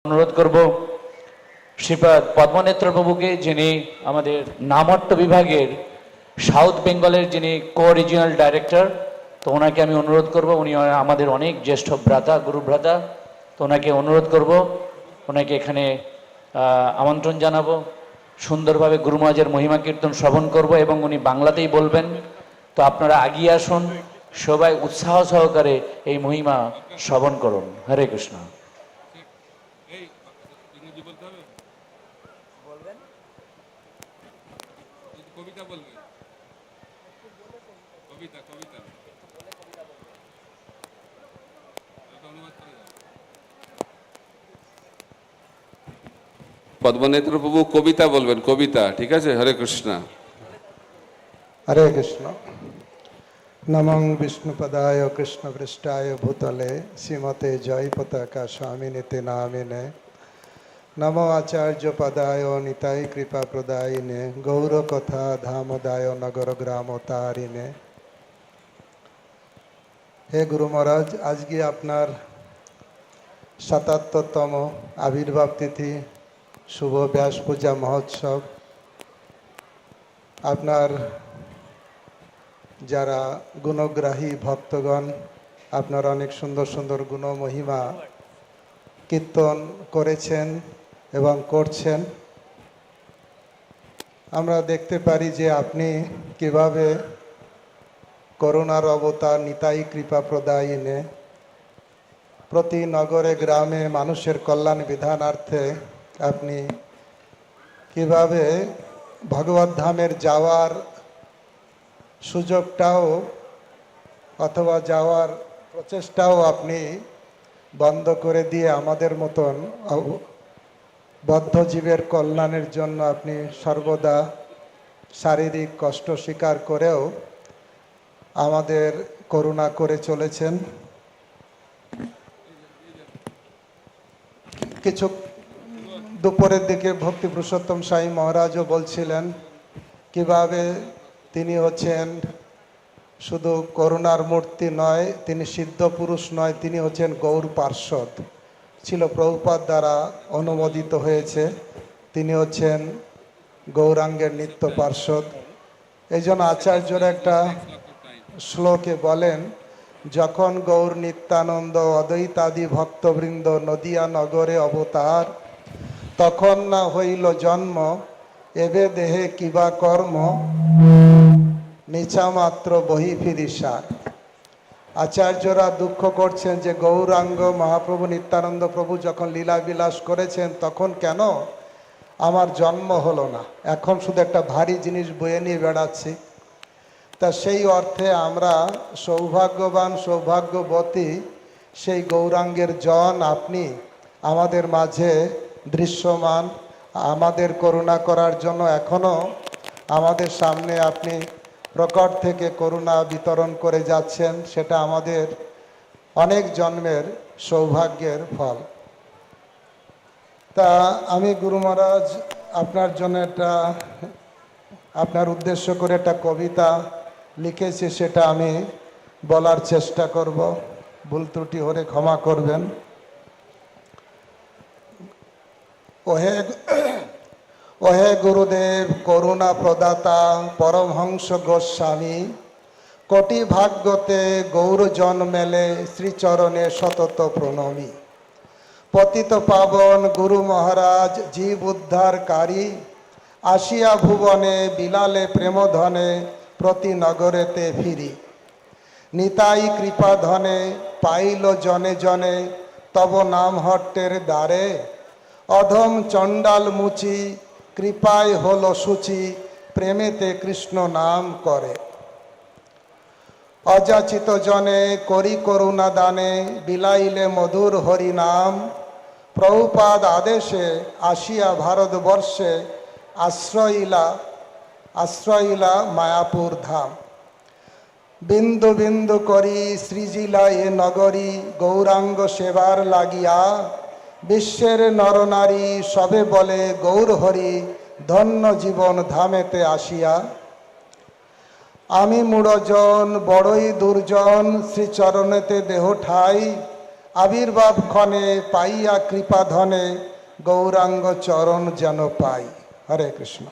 অনুরোধ করব শ্রীপাদ পদ্মনেত্র বাবুকে, যিনি আমাদের নামট্য বিভাগের সাউথ বেঙ্গলের যিনি কো রিজিওনাল ডাইরেক্টর, তো ওনাকে আমি অনুরোধ করব। উনি আমাদের অনেক জ্যেষ্ঠ ভ্রাতা, গুরু ভ্রাতা, তো ওনাকে অনুরোধ করব, ওনাকে এখানে আমন্ত্রণ জানাবো। সুন্দরভাবে গুরু মহারাজের মহিমা কীর্তন শ্রবণ করব এবং উনি বাংলাতেই বলবেন। তো আপনারা আগিয়ে আসুন, সবাই উৎসাহ সহকারে এই মহিমা শ্রবণ করুন। হরে কৃষ্ণ। কবিতা বলবে, কবিতা কবিতা পদ্মনেত্র প্রভু কবিতা বলবেন, কবিতা, ঠিক আছে? হরে কৃষ্ণ। হরে কৃষ্ণ। নমং বিষ্ণুপদায় কৃষ্ণপৃষ্ঠায় ভূতলে শ্রীমতে জয় পতাকা স্বামিনীতে নামিনে। নমো আচার্য পদায় নিতাই কৃপা প্রদায়িনে গৌর কথা ধামদায় নগর গ্রাম তারিণে। হে গুরু মহারাজ, আজকে আপনার ৭৭তম আবির্ভাব তিথি, শুভ ব্যাস পূজা মহোৎসব। আপনার যারা গুণগ্রাহী ভক্তগণ, আপনার অনেক সুন্দর সুন্দর গুণ মহিমা কীর্তন করেছেন এবং করছেন। আমরা দেখতে পারি যে আপনি কিভাবে করুণার অবতার নিতাই কৃপা প্রদায়িনে প্রতি নগরে গ্রামে মানুষের কল্যাণ বিধানার্থে আপনি কিভাবে ভগবত ধামের যাওয়ার সুযোগটাও অথবা যাওয়ার প্রচেষ্টাও আপনি বন্ধ করে দিয়ে আমাদের মতন বদ্ধজীবের কল্যাণের জন্য আপনি সর্বদা শারীরিক কষ্ট স্বীকার করেও আমাদের করুণা করে চলেছেন। কিছু দুপুরের দিকে ভক্তি পুরুষোত্তম সাই মহারাজও বলছিলেন কিভাবে তিনি হচ্ছেন শুধু করুণার মূর্তি নয়, তিনি সিদ্ধ পুরুষ নয়, তিনি হচ্ছেন গৌর পার্ষদ। ছিল প্রভুপাদ দ্বারা অনুমোদিত হয়েছে, তিনি হচ্ছেন গৌরাঙ্গের নিত্য পার্ষদ। এই জন্য আচার্যরা একটা শ্লোকে বলেন, যখন গৌর নিত্যানন্দ অদ্বৈতাদি ভক্তবৃন্দ নদিয়া নগরে অবতার, তখন না হইল জন্ম, এবে দেহে কিবা কর্ম, মিছা মাত্র বহি ফিরিসার। আচার্যরা দুঃখ করছেন যে গৌরাঙ্গ মহাপ্রভু নিত্যানন্দ প্রভু যখন লীলা বিলাস করেছেন তখন কেন আমার জন্ম হলো না, এখন শুধু একটা ভারী জিনিস বয়ে নিয়ে বেড়াচ্ছি। তা সেই অর্থে আমরা সৌভাগ্যবান সৌভাগ্যবতী, সেই গৌরাঙ্গের জন আপনি আমাদের মাঝে দৃশ্যমান, আমাদের করুণা করার জন্য এখনও আমাদের সামনে আপনি প্রকট থেকে করুণা বিতরণ করে যাচ্ছেন। সেটা আমাদের অনেক জন্মের সৌভাগ্যের ফল। তা আমি গুরু মহারাজ আপনার জন্য একটা, আপনার উদ্দেশ্য করে একটা কবিতা লিখেছি, সেটা আমি বলার চেষ্টা করব, ভুল ত্রুটি হলে ক্ষমা করবেন। ওহে গুরুদেব করুণা প্রদাতা পরমহংস গোস্বামী, কোটি ভাগ্যতে গৌর জন্মেলে শ্রীচরণে সতত প্রণমী। পতিত পাবন গুরু মহারাজ জীব উদ্ধারকারী, আসিয়া ভুবনে বিলালে প্রেমধনে প্রতি নগরেতে ফিরি। নিতাই কৃপা ধনে পাইল জনে জনে তব নাম হট্টের দ্বারে, অধম চণ্ডাল মুচি কৃপায় হল সূচি, প্রেমেতে কৃষ্ণ নাম করে। অযাচিত জনে করি করুণা দানে, বিলাইলে মধুর হরি নাম। প্রভুপাদ আদেশে আসিয়া ভারতবর্ষে, আশ্রয়িলা মায়াপুর ধাম। বিন্দু বিন্দু করি সৃজিলা এ নগরী, গৌরাঙ্গ সেবার লাগিয়া। বিশ্বের নরনারী সবে বলে গৌর হরি, ধন্য জীবন ধামেতে আসিয়া। আমি মূঢ়জন বড়ই দুর্জন, শ্রীচরণেতে দেহ ঠাই। আবির্ভাব ক্ষণে পাইয়া কৃপা ধনে গৌরাঙ্গ চরণ যেন পাই। হরে কৃষ্ণ।